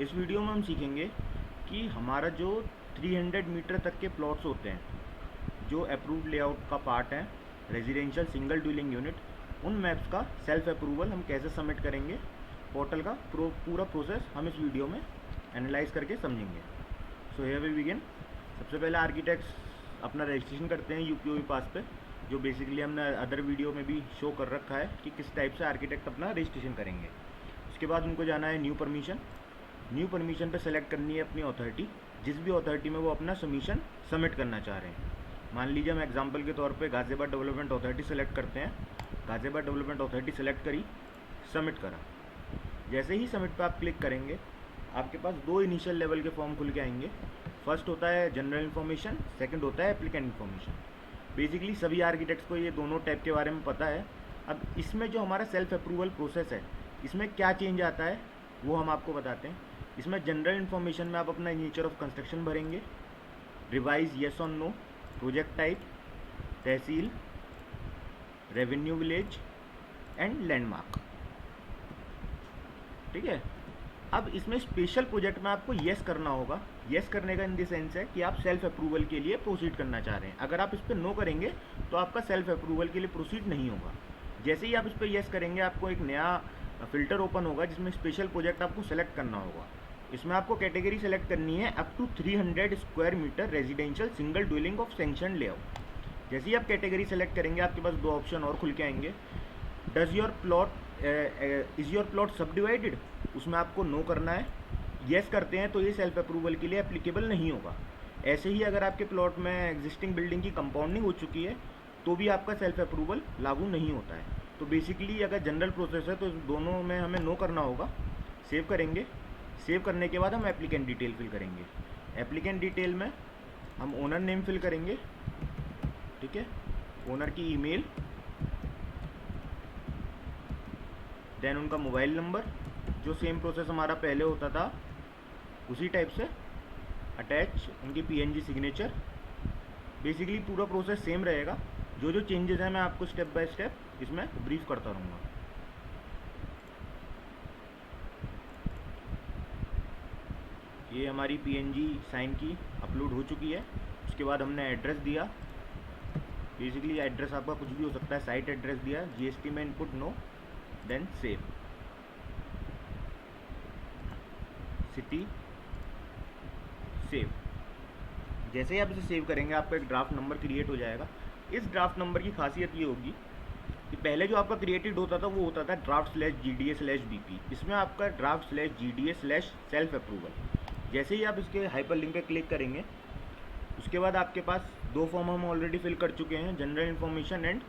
इस वीडियो में हम सीखेंगे कि हमारा जो 300 मीटर तक के प्लॉट्स होते हैं, जो अप्रूव्ड लेआउट का पार्ट है, रेजिडेंशियल सिंगल ड्वेलिंग यूनिट, उन मैप्स का सेल्फ अप्रूवल हम कैसे सबमिट करेंगे, पोर्टल का पूरा प्रोसेस हम इस वीडियो में एनालाइज करके समझेंगे। So here we begin. सबसे पहले आर्किटेक्ट्स अपना रजिस्ट्रेशन करते हैं यूपीओ पास पे, जो बेसिकली हमने अदर वीडियो में भी शो कर रखा है कि किस टाइप से आर्किटेक्ट अपना रजिस्ट्रेशन करेंगे। उसके बाद उनको जाना है न्यू परमिशन। न्यू परमिशन पे सेलेक्ट करनी है अपनी अथॉरिटी, जिस भी अथॉरिटी में वो अपना सबमिशन सबमिट करना चाह रहे हैं। मान लीजिए हम एग्जांपल के तौर पे गाज़ियाबाद डेवलपमेंट अथॉरिटी सेलेक्ट करते हैं। गाज़ियाबाद डेवलपमेंट अथॉरिटी सेलेक्ट करी, सबमिट करा। जैसे ही सबमिट पे आप क्लिक करेंगे, आपके पास दो इनिशियल लेवल के फॉर्म खुल के आएंगे। फर्स्ट होता है जनरल इन्फॉर्मेशन, सेकंड होता है एप्लीकेंट इन्फॉर्मेशन। बेसिकली सभी आर्किटेक्ट्स को ये दोनों टाइप के बारे में पता है। अब इसमें जो हमारा सेल्फ अप्रूवल प्रोसेस है, इसमें क्या चेंज आता है वो हम आपको बताते हैं। इसमें जनरल इन्फॉर्मेशन में आप अपना नेचर ऑफ कंस्ट्रक्शन भरेंगे, रिवाइज येस और no, project type, tehsil, revenue village and landmark. ठीक है। अब इसमें स्पेशल प्रोजेक्ट में आपको येस करना होगा। येस करने का इन द सेंस है कि आप सेल्फ अप्रूवल के लिए प्रोसीड करना चाह रहे हैं। अगर आप इस पर नो करेंगे तो आपका सेल्फ अप्रूवल के लिए प्रोसीड नहीं होगा। जैसे ही आप इस पर येस करेंगे, आपको एक नया फिल्टर ओपन होगा जिसमें स्पेशल प्रोजेक्ट आपको सेलेक्ट करना होगा। इसमें आपको कैटेगरी सेलेक्ट करनी है up to 300 square metre residential single dwelling of sanction layout. जैसे ही आप कैटेगरी सेलेक्ट करेंगे, आपके पास दो ऑप्शन और खुल के आएंगे। Does your plot is your plot सब डिवाइडेड, उसमें आपको नो करना है। येस करते हैं तो ये सेल्फ अप्रूवल के लिए एप्लीकेबल नहीं होगा। ऐसे ही अगर आपके प्लॉट में एग्जिस्टिंग बिल्डिंग की कंपाउंडिंग हो चुकी है तो भी आपका सेल्फ अप्रूवल लागू नहीं होता है। तो बेसिकली अगर जनरल प्रोसेस है तो दोनों में हमें नो करना होगा। सेव करेंगे। सेव करने के बाद हम एप्लीकेंट डिटेल फिल करेंगे। एप्लीकेंट डिटेल में हम ओनर नेम फिल करेंगे। ठीक है, ओनर की ईमेल, देन उनका मोबाइल नंबर, जो सेम प्रोसेस हमारा पहले होता था उसी टाइप से, अटैच उनकी पीएनजी सिग्नेचर। बेसिकली पूरा प्रोसेस सेम रहेगा। जो जो चेंजेस हैं मैं आपको स्टेप बाय स्टेप इसमें ब्रीफ करता रहूँगा। ये हमारी पीएनजी साइन की अपलोड हो चुकी है। उसके बाद हमने एड्रेस दिया। बेसिकली एड्रेस आपका कुछ भी हो सकता है। साइट एड्रेस दिया, जीएसटी में input no, then save, city, save. जैसे ही आप इसे सेव करेंगे, आपका एक ड्राफ्ट नंबर क्रिएट हो जाएगा। इस ड्राफ्ट नंबर की खासियत ये होगी कि पहले जो आपका क्रिएटेड होता था वो होता था ड्राफ्ट/GDA/BP। इसमें आपका ड्राफ्ट/GDA/सेल्फ अप्रूवल। जैसे ही आप इसके हाइपर लिंक पे क्लिक करेंगे, उसके बाद आपके पास दो फॉर्म हम ऑलरेडी फिल कर चुके हैं, general information and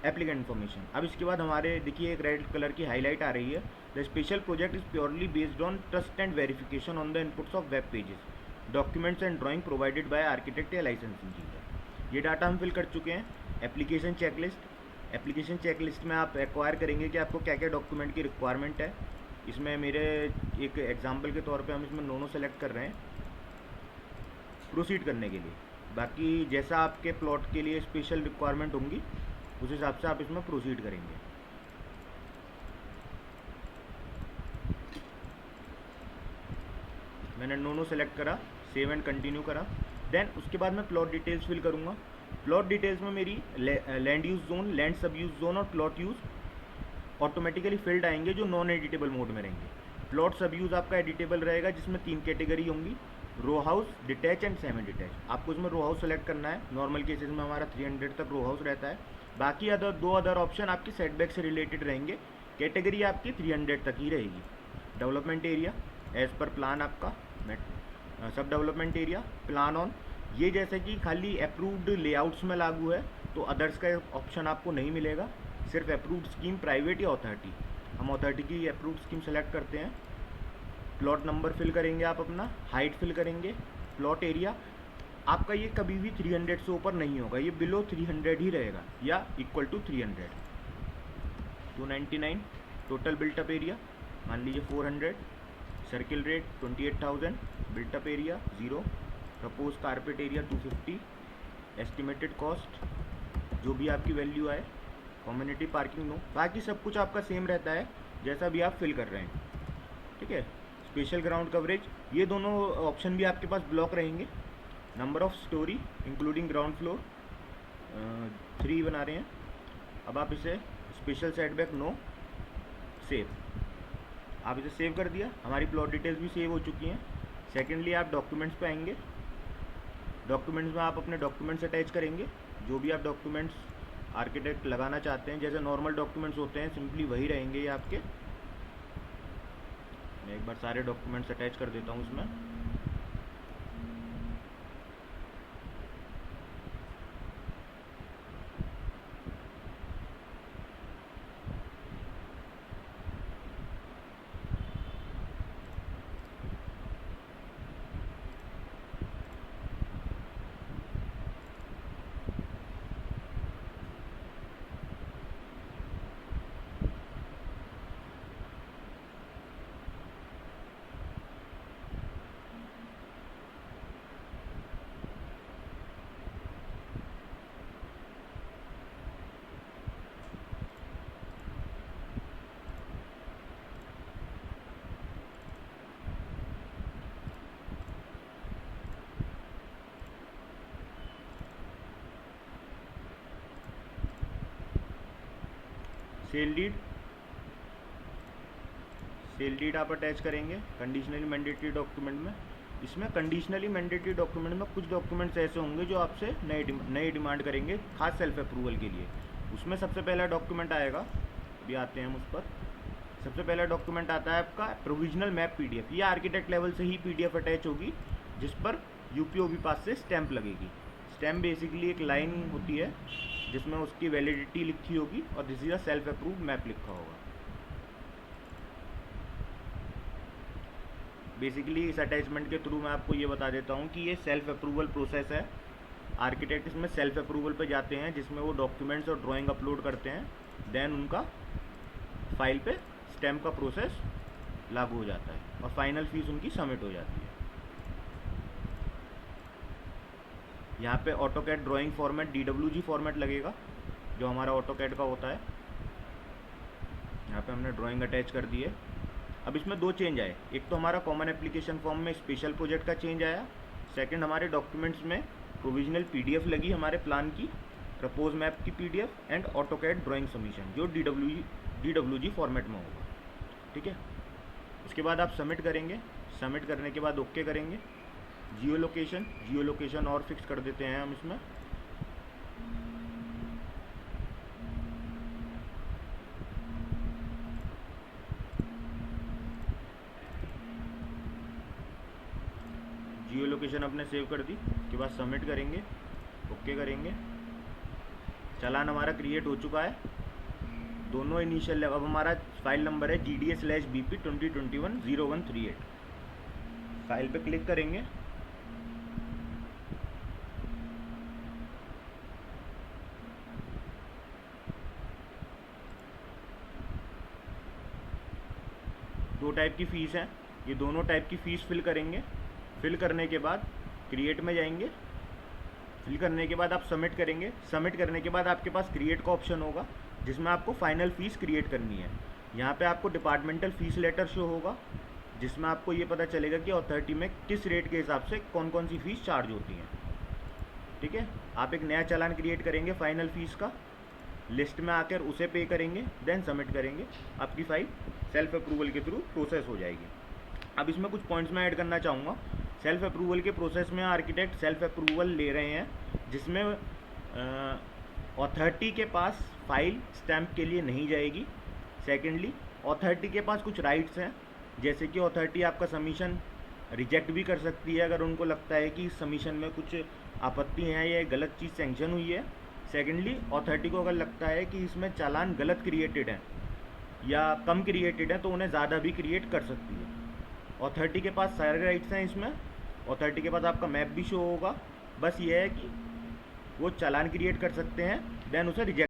applicant information. अब इसके बाद हमारे देखिए एक रेड कलर की हाईलाइट आ रही है, the special project is purely based on trust and verification on the inputs of web pages, documents and drawing provided by architect या लाइसेंस इंजीनियर। ये डाटा हम फिल कर चुके हैं। Application checklist. एप्लीकेशन चेकलिस्ट में आप एक्वायर करेंगे कि आपको क्या क्या डॉक्यूमेंट की रिक्वायरमेंट है। इसमें मेरे एक एग्जाम्पल के तौर पे हम इसमें नो सेलेक्ट कर रहे हैं प्रोसीड करने के लिए। बाकी जैसा आपके प्लॉट के लिए स्पेशल रिक्वायरमेंट होंगी उस हिसाब से आप इसमें प्रोसीड करेंगे। मैंने नो सेलेक्ट करा, सेव एंड कंटिन्यू करा। देन उसके बाद मैं प्लॉट डिटेल्स फिल करूँगा। प्लॉट डिटेल्स में मेरी लैंड यूज जोन, लैंड सब यूज जोन और प्लॉट यूज ऑटोमेटिकली फिल्ड आएंगे जो नॉन एडिटेबल मोड में रहेंगे। प्लॉट सब यूज़ आपका एडिटेबल रहेगा, जिसमें 3 कैटेगरी होंगी, row house, detach and semi detach. आपको इसमें रो हाउस सेलेक्ट करना है। नॉर्मल केसेस में हमारा 300 तक रो हाउस रहता है। बाकी दो अदर ऑप्शन आपकी सेटबैक से रिलेटेड रहेंगे। कैटेगरी आपकी 300 तक ही रहेगी। Development area as per plan आपका, सब डेवलपमेंट एरिया प्लान ऑन, ये जैसे कि खाली अप्रूव्ड लेआउट्स में लागू है तो अदर्स का ऑप्शन आपको नहीं मिलेगा। सिर्फ अप्रूव्ड स्कीम, प्राइवेट या अथॉरिटी। हम अथॉरिटी की अप्रूव्ड स्कीम सेलेक्ट करते हैं। प्लॉट नंबर फिल करेंगे आप अपना, हाइट फिल करेंगे, प्लॉट एरिया आपका ये कभी भी 300 से ऊपर नहीं होगा, ये बिलो 300 ही रहेगा या equal to 300। 299 total built up area मान लीजिए 400, circle rate 28,000, built up area 0, propose carpet area 250, estimated cost जो भी आपकी वैल्यू आए, कम्युनिटी पार्किंग नो। बाकी सब कुछ आपका सेम रहता है जैसा भी आप फिल कर रहे हैं। ठीक है। स्पेशल ग्राउंड कवरेज, ये दोनों ऑप्शन भी आपके पास ब्लॉक रहेंगे। Number of story including ground floor 3 बना रहे हैं। अब आप इसे स्पेशल सेटबैक नो, सेव, आप इसे सेव कर दिया, हमारी प्लॉट डिटेल्स भी सेव हो चुकी हैं। सेकेंडली आप डॉक्यूमेंट्स पे आएंगे। डॉक्यूमेंट्स में आप अपने डॉक्यूमेंट्स अटैच करेंगे, जो भी आप डॉक्यूमेंट्स आर्किटेक्ट लगाना चाहते हैं, जैसे नॉर्मल डॉक्यूमेंट्स होते हैं सिंपली वही रहेंगे ये आपके। मैं एक बार सारे डॉक्यूमेंट्स अटैच कर देता हूँ इसमें। सेल डीड आप अटैच करेंगे कंडीशनली मैंडेटरी डॉक्यूमेंट में। इसमें कंडीशनली मैंडेटरी डॉक्यूमेंट में कुछ डॉक्यूमेंट्स ऐसे होंगे जो आपसे नए डिमांड करेंगे खास सेल्फ अप्रूवल के लिए। उसमें सबसे पहला डॉक्यूमेंट आएगा, अभी आते हैं हम उस पर। सबसे पहला डॉक्यूमेंट आता है आपका प्रोविजनल मैप पीडीएफ। ये आर्किटेक्ट लेवल से ही पीडीएफ अटैच होगी, जिस पर यूपीओबी पास से स्टैंप लगेगी। स्टैंप बेसिकली एक लाइन होती है जिसमें उसकी वैलिडिटी लिखी होगी और this is a self approved map लिखा होगा। बेसिकली इस अटैचमेंट के थ्रू मैं आपको ये बता देता हूँ कि ये सेल्फ अप्रूवल प्रोसेस है। आर्किटेक्ट इसमें सेल्फ अप्रूवल पे जाते हैं, जिसमें वो डॉक्यूमेंट्स और ड्राइंग अपलोड करते हैं, देन उनका फाइल पे स्टैम्प का प्रोसेस लागू हो जाता है और फाइनल फीस उनकी सबमिट हो जाती है। यहाँ पे AutoCAD drawing format DWG format लगेगा, जो हमारा ऑटोकैड का होता है। यहाँ पे हमने ड्राइंग अटैच कर दी है। अब इसमें 2 चेंज आए, एक तो हमारा कॉमन एप्लीकेशन फॉर्म में स्पेशल प्रोजेक्ट का चेंज आया, सेकंड हमारे डॉक्यूमेंट्स में प्रोविजनल पीडीएफ लगी हमारे प्लान की, प्रपोज मैप की PDF and AutoCAD drawing submission, जो DWG फॉर्मेट में होगा। ठीक है, उसके बाद आप सबमिट करेंगे। सबमिट करने के बाद ओके करेंगे। जियो लोकेशन और फिक्स कर देते हैं हम इसमें। जियो लोकेशन अपने सेव कर दी, उसके बाद सबमिट करेंगे, ओके करेंगे। चालान हमारा क्रिएट हो चुका है, दोनों इनिशियल। अब हमारा फाइल नंबर है GDA/BP 2021-0138। फाइल पे क्लिक करेंगे, दो टाइप की फ़ीस है, ये दोनों टाइप की फ़ीस फिल करेंगे। फिल करने के बाद क्रिएट में जाएंगे। फिल करने के बाद आप सबमिट करेंगे। सबमिट करने के बाद आपके पास क्रिएट का ऑप्शन होगा, जिसमें आपको फाइनल फ़ीस क्रिएट करनी है। यहाँ पे आपको डिपार्टमेंटल फ़ीस लेटर शो होगा, जिसमें आपको ये पता चलेगा कि अथॉरिटी में किस रेट के हिसाब से कौन कौन सी फ़ीस चार्ज होती हैं। ठीक है, आप एक नया चालान क्रिएट करेंगे फाइनल फ़ीस का, लिस्ट में आकर उसे पे करेंगे, देन सबमिट करेंगे। आपकी फाइल सेल्फ अप्रूवल के थ्रू प्रोसेस हो जाएगी। अब इसमें कुछ पॉइंट्स मैं ऐड करना चाहूँगा। सेल्फ अप्रूवल के प्रोसेस में आर्किटेक्ट सेल्फ अप्रूवल ले रहे हैं, जिसमें अथॉरिटी के पास फाइल स्टैम्प के लिए नहीं जाएगी। सेकेंडली, अथॉरिटी के पास कुछ राइट्स हैं, जैसे कि अथॉरिटी आपका सबमिशन रिजेक्ट भी कर सकती है अगर उनको लगता है कि इस सबमिशन में कुछ आपत्ति हैं या गलत चीज़ सेंक्शन हुई है। सेकेंडली, अथॉरिटी को अगर लगता है कि इसमें चालान गलत क्रिएटेड है या कम क्रिएटेड है, तो उन्हें ज़्यादा भी क्रिएट कर सकती है। अथॉरिटी के पास सारे राइट्स हैं इसमें। अथॉरिटी के पास आपका मैप भी शो होगा, बस ये है कि वो चालान क्रिएट कर सकते हैं, देन उसे रिजेक्ट